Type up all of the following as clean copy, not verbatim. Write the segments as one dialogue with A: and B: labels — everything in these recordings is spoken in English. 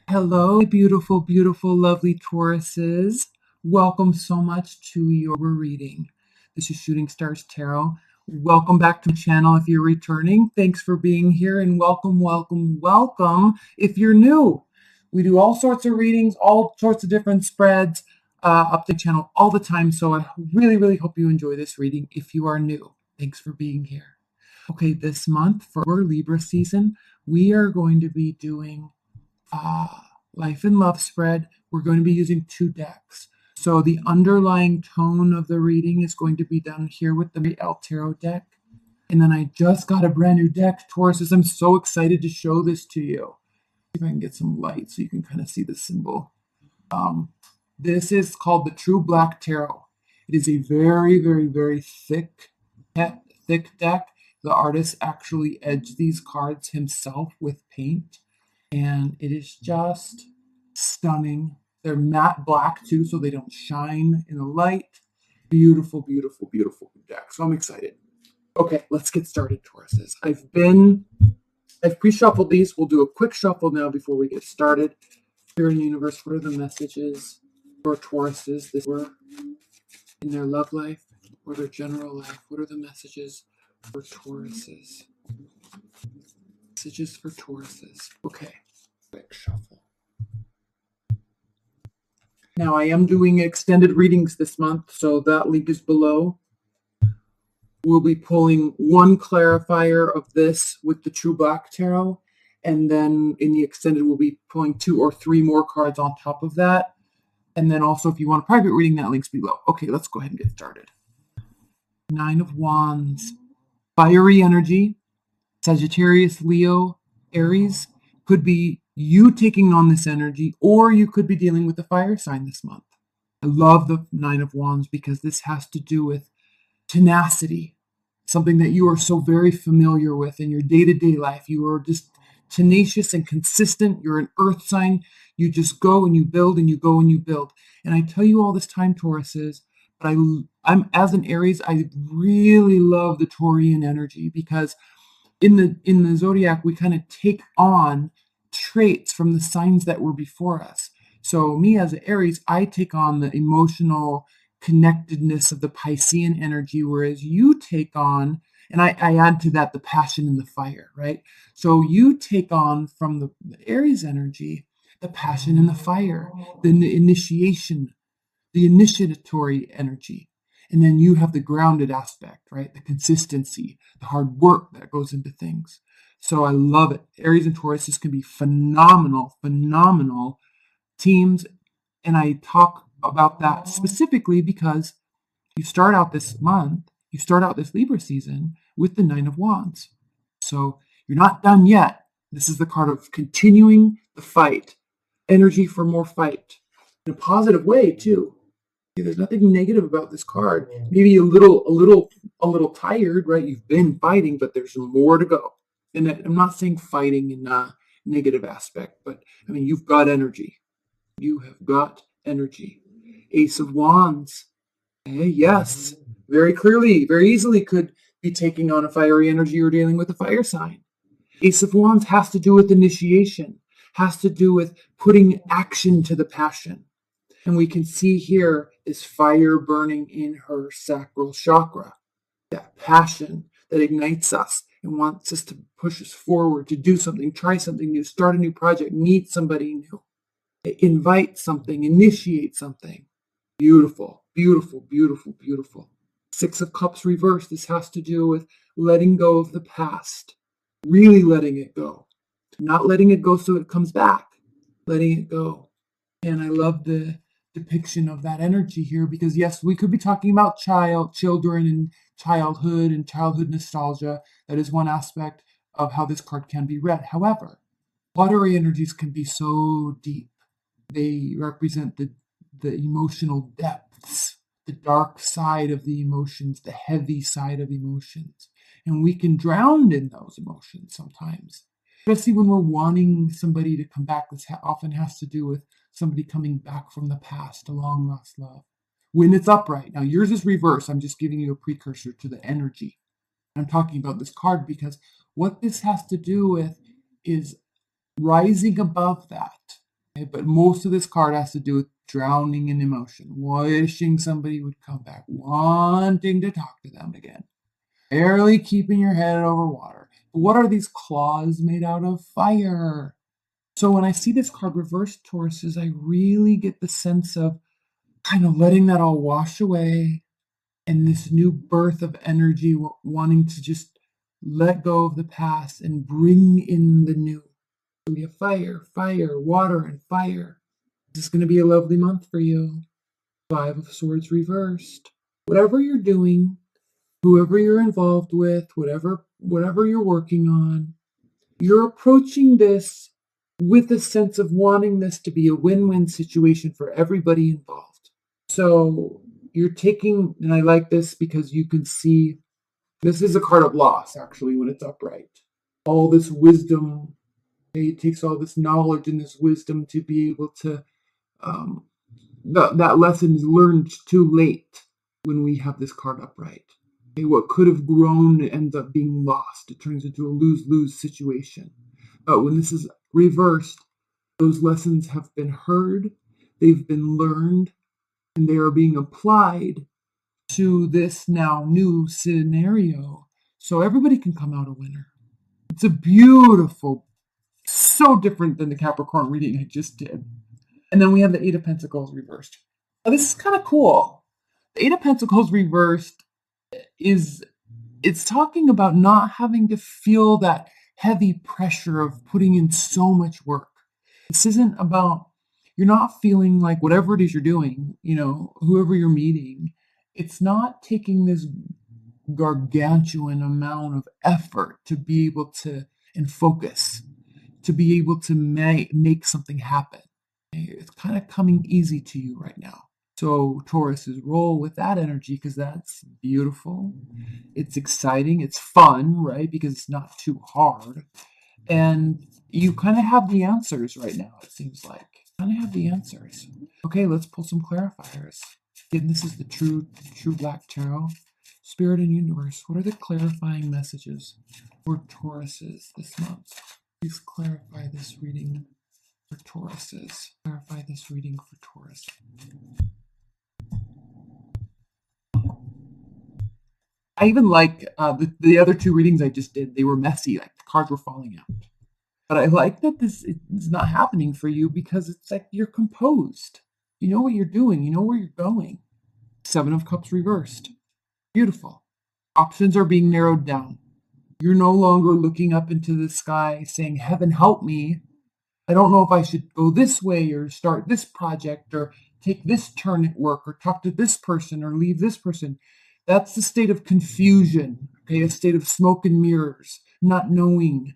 A: Hello, beautiful, beautiful, lovely Tauruses. Welcome so much to your reading. This is Shooting Stars Tarot. Welcome back to my channel if you're returning. Thanks for being here and welcome, welcome, welcome if you're new. We do all sorts of readings, all sorts of different spreads up the channel all the time. So I really, really hope you enjoy this reading if you are new. Thanks for being here. Okay, this month for Libra season, we are going to be doing Life and Love spread. We're going to be using 2 decks. So the underlying tone of the reading is going to be done here with the El Tarot deck. And then I just got a brand new deck, Tauruses. I'm so excited to show this to you. See if I can get some light so you can kind of see the symbol. This is called the True Black Tarot. It is a very, very, very thick deck. The artist actually edged these cards himself with paint. And it is just stunning. They're matte black too, so they don't shine in the light. Beautiful, beautiful, beautiful deck. So I'm excited. Okay, let's get started, Tauruses. I've pre-shuffled these. We'll do a quick shuffle now before we get started. Spirit and Universe, what are the messages for Tauruses this were in their love life or their general life? What are the messages for Tauruses? Messages for Tauruses. Okay, quick shuffle. Now I am doing extended readings this month, so that link is below. We'll be pulling one clarifier of this with the True Black Tarot, and then in the extended we'll be pulling 2 or 3 more cards on top of that. And then also if you want a private reading, that link's below. Okay, let's go ahead and get started. 9 of Wands. Fiery energy. Sagittarius, Leo, Aries. Could be you taking on this energy, or you could be dealing with the fire sign this month. I love the 9 of Wands because this has to do with tenacity, something that you are so very familiar with in your day-to-day life. You are just tenacious and consistent. You're an earth sign. You just go and you build and you go and you build. And I tell you all this time, Tauruses, but I'm as an Aries, I really love the Taurian energy because in the zodiac, we kind of take on traits from the signs that were before us. So me as an Aries, I take on the emotional connectedness of the Piscean energy, whereas you take on, and I add to that the passion and the fire, right? So you take on from the Aries energy, the passion and the fire, the initiation, the initiatory energy. And then you have the grounded aspect, right? The consistency, the hard work that goes into things. So I love it. Aries and Tauruses can be phenomenal, phenomenal teams. And I talk about that specifically because you start out this month, you start out this Libra season with the 9 of Wands. So you're not done yet. This is the card of continuing the fight, energy for more fight in a positive way too. There's nothing negative about this card. Maybe a little tired, right? You've been fighting, but there's more to go. And I'm not saying fighting in a negative aspect, but I mean, you've got energy. You have got energy. Ace of Wands. Yes, very clearly, very easily could be taking on a fiery energy or dealing with a fire sign. Ace of Wands has to do with initiation, has to do with putting action to the passion. And we can see here is fire burning in her sacral chakra. That passion that ignites us and wants us to push us forward, to do something, try something new, start a new project, meet somebody new, invite something, initiate something. Beautiful, beautiful, beautiful, beautiful. 6 of Cups reversed. This has to do with letting go of the past, really letting it go. Not letting it go so it comes back, letting it go. And I love the depiction of that energy here because yes, we could be talking about children and childhood nostalgia. That is one aspect of how this card can be read. However, watery energies can be so deep. They represent the emotional depths, the dark side of the emotions, the heavy side of emotions. And we can drown in those emotions sometimes, especially when we're wanting somebody to come back. This often has to do with somebody coming back from the past, a long lost love. When it's upright. Now yours is reverse. I'm just giving you a precursor to the energy. I'm talking about this card because what this has to do with is rising above that, Okay, but most of this card has to do with drowning in emotion, wishing somebody would come back, wanting to talk to them again, barely keeping your head over water. But what are these claws made out of? Fire. So when I see this card reversed, Tauruses, I really get the sense of kind of letting that all wash away and this new birth of energy, wanting to just let go of the past and bring in the new. So we have fire, fire, water, and fire. This is going to be a lovely month for you. Five of Swords reversed. Whatever you're doing, whoever you're involved with, whatever you're working on, you're approaching this with a sense of wanting this to be a win-win situation for everybody involved. So you're taking, and I like this because you can see this is a card of loss, actually, when it's upright. All this wisdom, it takes all this knowledge and this wisdom to be able to, that lesson is learned too late when we have this card upright. Okay, what could have grown ends up being lost. It turns into a lose-lose situation. But when this is reversed, those lessons have been heard, they've been learned, and they are being applied to this now new scenario. So everybody can come out a winner. It's a beautiful, so different than the Capricorn reading I just did. And then we have the Eight of Pentacles reversed. Now, this is kind of cool. The Eight of Pentacles reversed it's talking about not having to feel that heavy pressure of putting in so much work. This isn't about, you're not feeling like whatever it is you're doing, whoever you're meeting, it's not taking this gargantuan amount of effort to be able to, and focus, to be able to make something happen. It's kind of coming easy to you right now. So Tauruses, roll with that energy because that's beautiful. It's exciting. It's fun, right? Because it's not too hard. And you kind of have the answers right now, it seems like. Kind of have the answers. Okay, let's pull some clarifiers. Again, this is the true Black Tarot. Spirit and Universe, what are the clarifying messages for Tauruses this month? Please clarify this reading for Tauruses. Clarify this reading for Taurus. I even like the other two readings I just did. They were messy, like the cards were falling out. But I like that this is not happening for you because it's like you're composed. You know what you're doing. You know where you're going. Seven of Cups reversed. Beautiful. Options are being narrowed down. You're no longer looking up into the sky saying, heaven help me. I don't know if I should go this way or start this project or take this turn at work or talk to this person or leave this person. That's the state of confusion, okay? A state of smoke and mirrors, not knowing.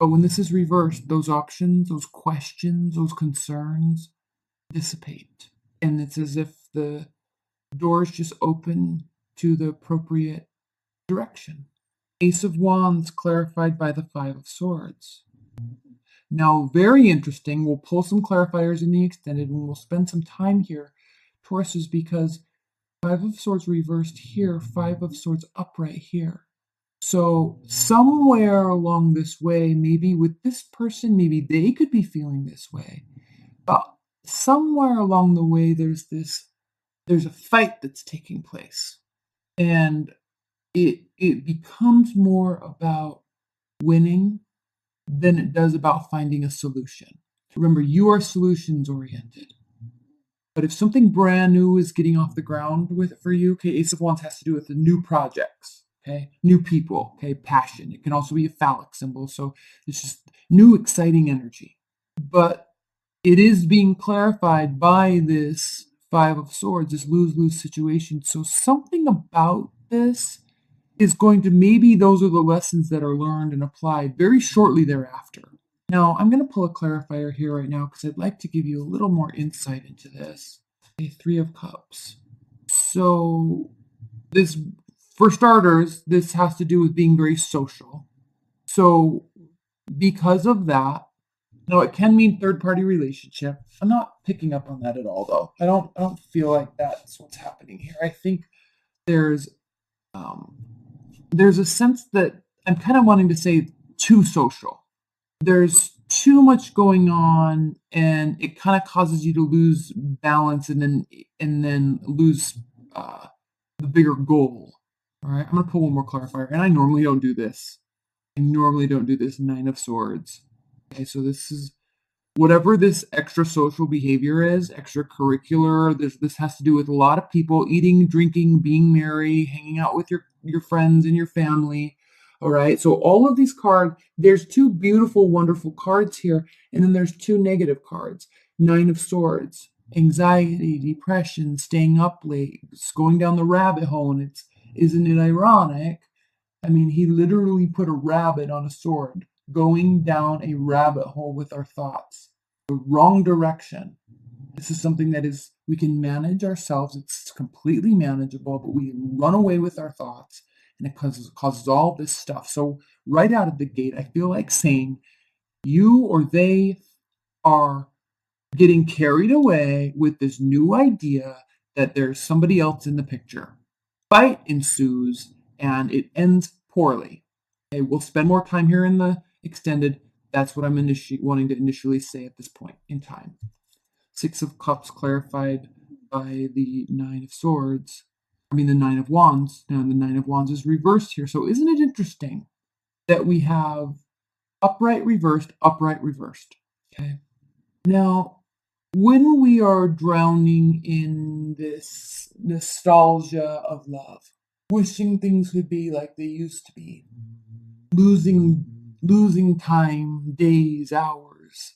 A: But when this is reversed, those options, those questions, those concerns dissipate. And it's as if the doors just open to the appropriate direction. Ace of Wands clarified by the Five of Swords. Now, very interesting. We'll pull some clarifiers in the extended and we'll spend some time here, Tauruses, because Five of Swords reversed here, Five of Swords upright here. So somewhere along this way, maybe with this person, maybe they could be feeling this way. But somewhere along the way, there's a fight that's taking place. And it becomes more about winning than it does about finding a solution. Remember, you are solutions oriented. But if something brand new is getting off the ground for you, okay, Ace of Wands has to do with the new projects, okay, new people, okay, passion. It can also be a phallic symbol, so it's just new, exciting energy. But it is being clarified by this Five of Swords, this lose-lose situation. So something about this is going to, maybe those are the lessons that are learned and applied very shortly thereafter. Now, I'm going to pull a clarifier here right now because I'd like to give you a little more insight into this. Okay, Three of Cups. So this, for starters, this has to do with being very social. So because of that, now it can mean third-party relationship. I'm not picking up on that at all, though. I don't feel like that's what's happening here. I think there's a sense that I'm kind of wanting to say too social. There's too much going on, and it kind of causes you to lose balance and then lose uh, the bigger goal. All right, I'm gonna pull one more clarifier, and I normally don't do this. I normally don't do this. Nine of Swords. Okay, so this is whatever this extra social behavior is, extracurricular. This has to do with a lot of people eating, drinking, being merry, hanging out with your friends and your family. All right. So all of these cards, there's two beautiful, wonderful cards here, and then there's two negative cards. Nine of Swords, anxiety, depression, staying up late, going down the rabbit hole, and isn't it ironic? I mean, he literally put a rabbit on a sword, going down a rabbit hole with our thoughts, the wrong direction. This is something that is, we can manage ourselves. It's completely manageable, but we run away with our thoughts, and it causes all this stuff. So right out of the gate, I feel like saying you or they are getting carried away with this new idea that there's somebody else in the picture. Fight ensues, and it ends poorly. Okay, we'll spend more time here in the extended. That's what I'm wanting to initially say at this point in time. Six of Cups clarified by the Nine of Swords. I mean, the Nine of Wands. Now, the Nine of Wands is reversed here. So isn't it interesting that we have upright, reversed, upright, reversed? Okay. Now, when we are drowning in this nostalgia of love, wishing things could be like they used to be, losing time, days, hours,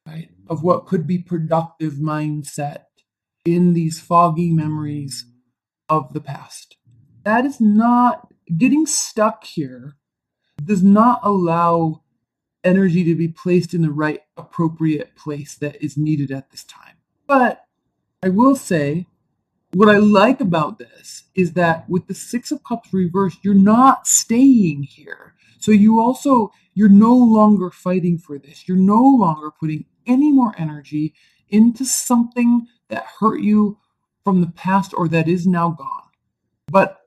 A: right, of what could be productive mindset in these foggy memories of the past. That is not, getting stuck here does not allow energy to be placed in the right appropriate place that is needed at this time. But I will say, what I like about this is that with the Six of Cups reversed, you're not staying here. So you're no longer fighting for this. You're no longer putting any more energy into something that hurt you from the past or that is now gone. But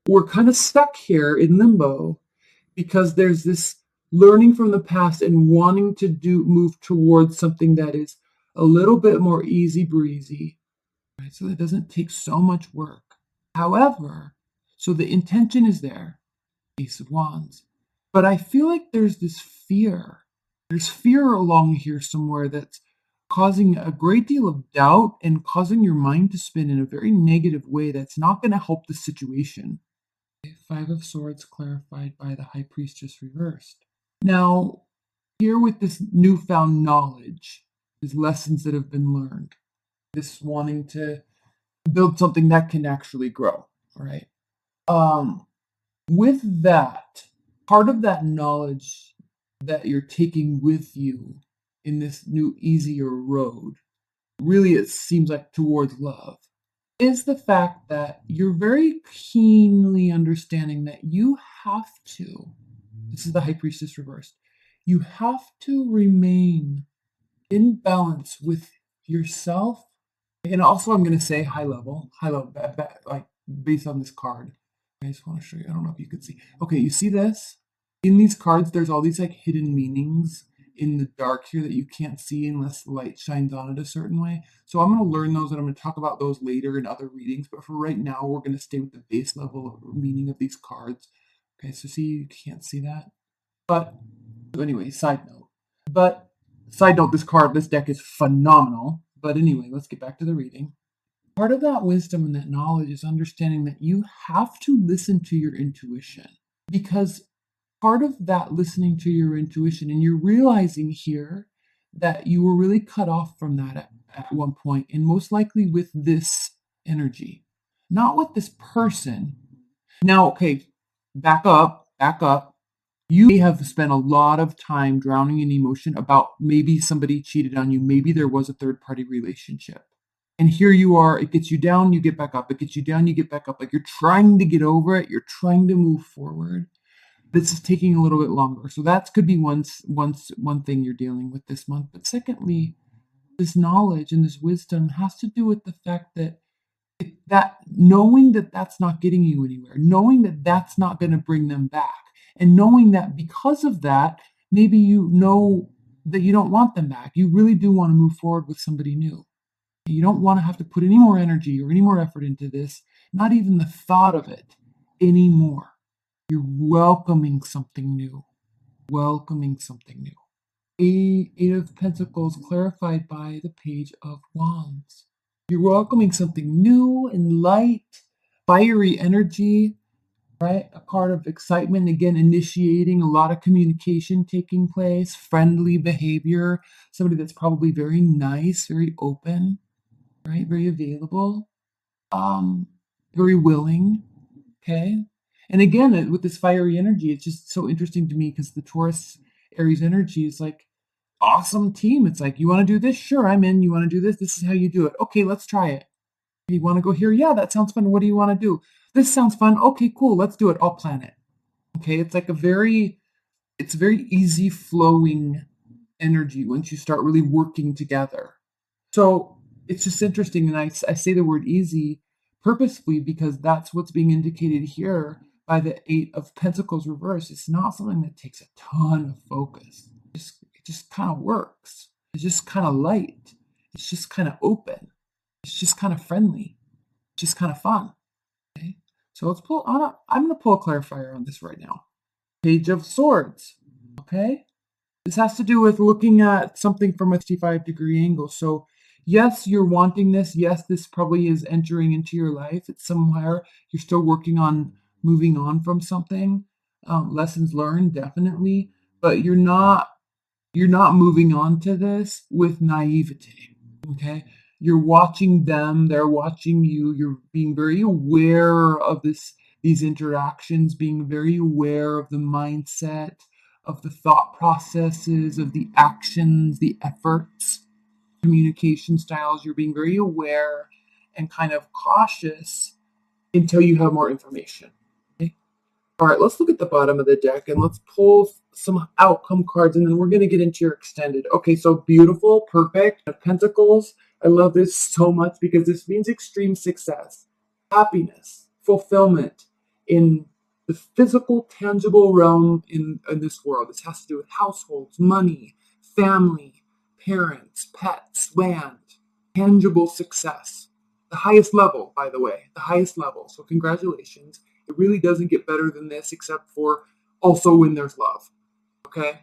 A: we're kind of stuck here in limbo because there's this learning from the past and wanting to move towards something that is a little bit more easy breezy, right? So that doesn't take so much work. However, so the intention is there, Ace of Wands. But I feel like there's this fear. There's fear along here somewhere that's causing a great deal of doubt and causing your mind to spin in a very negative way that's not going to help the situation. Five of Swords clarified by the High Priestess reversed. Now, here with this newfound knowledge, these lessons that have been learned, this wanting to build something that can actually grow, right? With that, part of that knowledge that you're taking with you in this new easier road, really it seems like towards love, is the fact that you're very keenly understanding that you have to, this is the High Priestess reversed, you have to remain in balance with yourself. And also I'm going to say high level, like based on this card. I just want to show you, I don't know if you can see. Okay, you see this? In these cards, there's all these like hidden meanings in the dark here that you can't see unless the light shines on it a certain way. So I'm going to learn those and I'm going to talk about those later in other readings. But for right now, we're going to stay with the base level meaning of these cards. Okay, so see, you can't see that. But anyway, side note, this deck is phenomenal. But anyway, let's get back to the reading. Part of that wisdom and that knowledge is understanding that you have to listen to your intuition, because part of that listening to your intuition, and you're realizing here that you were really cut off from that at one point, and most likely with this energy, not with this person. Now, okay, back up. You may have spent a lot of time drowning in emotion about maybe somebody cheated on you, maybe there was a third-party relationship. And here you are, it gets you down, you get back up. It gets you down, you get back up. Like you're trying to get over it, you're trying to move forward. This is taking a little bit longer. So that could be one thing you're dealing with this month. But secondly, this knowledge and this wisdom has to do with the fact that knowing that that's not getting you anywhere, knowing that that's not going to bring them back, and knowing that because of that, maybe you know that you don't want them back. You really do want to move forward with somebody new. You don't want to have to put any more energy or any more effort into this, not even the thought of it anymore. You're welcoming something new. Welcoming something new. Eight of Pentacles clarified by the Page of Wands. You're welcoming something new and light, fiery energy, right? A card of excitement, again, initiating a lot of communication taking place, friendly behavior, somebody that's probably very nice, very open, right? Very available, very willing, okay? And again, with this fiery energy, it's just so interesting to me because the Taurus Aries energy is like, awesome team. It's like, you want to do this? Sure, I'm in. You want to do this? This is how you do it. Okay, let's try it. You want to go here? Yeah, that sounds fun. What do you want to do? This sounds fun. Okay, cool. Let's do it. I'll plan it. Okay, it's like it's very easy flowing energy once you start really working together. So it's just interesting. And I say the word easy purposefully because that's what's being indicated here by the Eight of Pentacles reverse. It's not something that takes a ton of focus. It just kind of works. It's just kind of light. It's just kind of open. It's just kind of friendly. It's just kind of fun. Okay. So let's pull on. I'm going to pull a clarifier on this right now. Page of Swords. Okay. This has to do with looking at something from a 65-degree angle. So yes, you're wanting this. Yes, this probably is entering into your life. It's somewhere you're still working on moving on from something. Lessons learned, definitely. But you're not moving on to this with naivete. Okay. You're watching them, they're watching you, you're being very aware of these interactions, being very aware of the mindset, of the thought processes, of the actions, the efforts, communication styles. You're being very aware and kind of cautious until you have more information. Okay? All right, let's look at the bottom of the deck and let's pull some outcome cards and then we're going to get into your extended. Okay, so beautiful, perfect, Pentacles. I love this so much because this means extreme success, happiness, fulfillment in the physical, tangible realm in this world. This has to do with households, money, family, parents, pets, land, tangible success. The highest level, by the way, the highest level. So congratulations. It really doesn't get better than this except for also when there's love. Okay?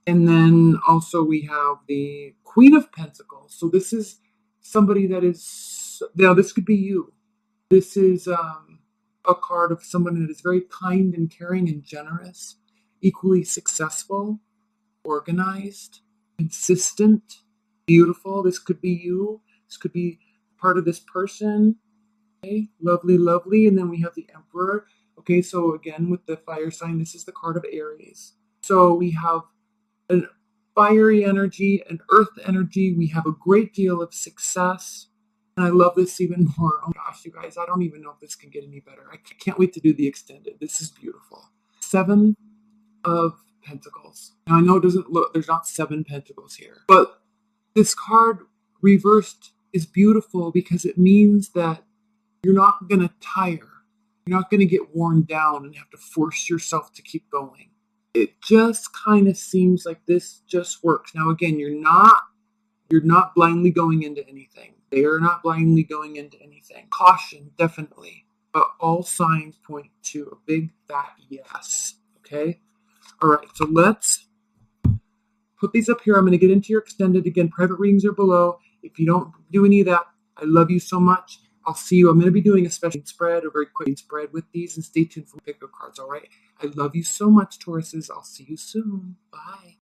A: And then also we have the Queen of Pentacles. So this is somebody that is, now this could be you. This is a card of someone that is very kind and caring and generous, equally successful, organized, consistent, beautiful. This could be you. This could be part of this person. Okay, lovely, lovely. And then we have the Emperor. Okay, so again, with the fire sign, this is the card of Aries. So we have an fiery energy, an earth energy. We have a great deal of success. And I love this even more. Oh gosh, you guys, I don't even know if this can get any better. I can't wait to do the extended. This is beautiful. 7 of Pentacles. Now I know it doesn't look, there's not 7 pentacles here, but this card reversed is beautiful because it means that you're not going to tire. You're not going to get worn down and have to force yourself to keep going. It just kind of seems like this just works. Now, again, you're not blindly going into anything. They are not blindly going into anything. Caution, definitely. But all signs point to a big fat yes. Okay? All right, so let's put these up here. I'm going to get into your extended. Again, private readings are below. If you don't do any of that, I love you so much. I'll see you. I'm going to be doing a special spread, a very quick spread with these, and stay tuned for pickup cards, all right? I love you so much, Tauruses. I'll see you soon. Bye.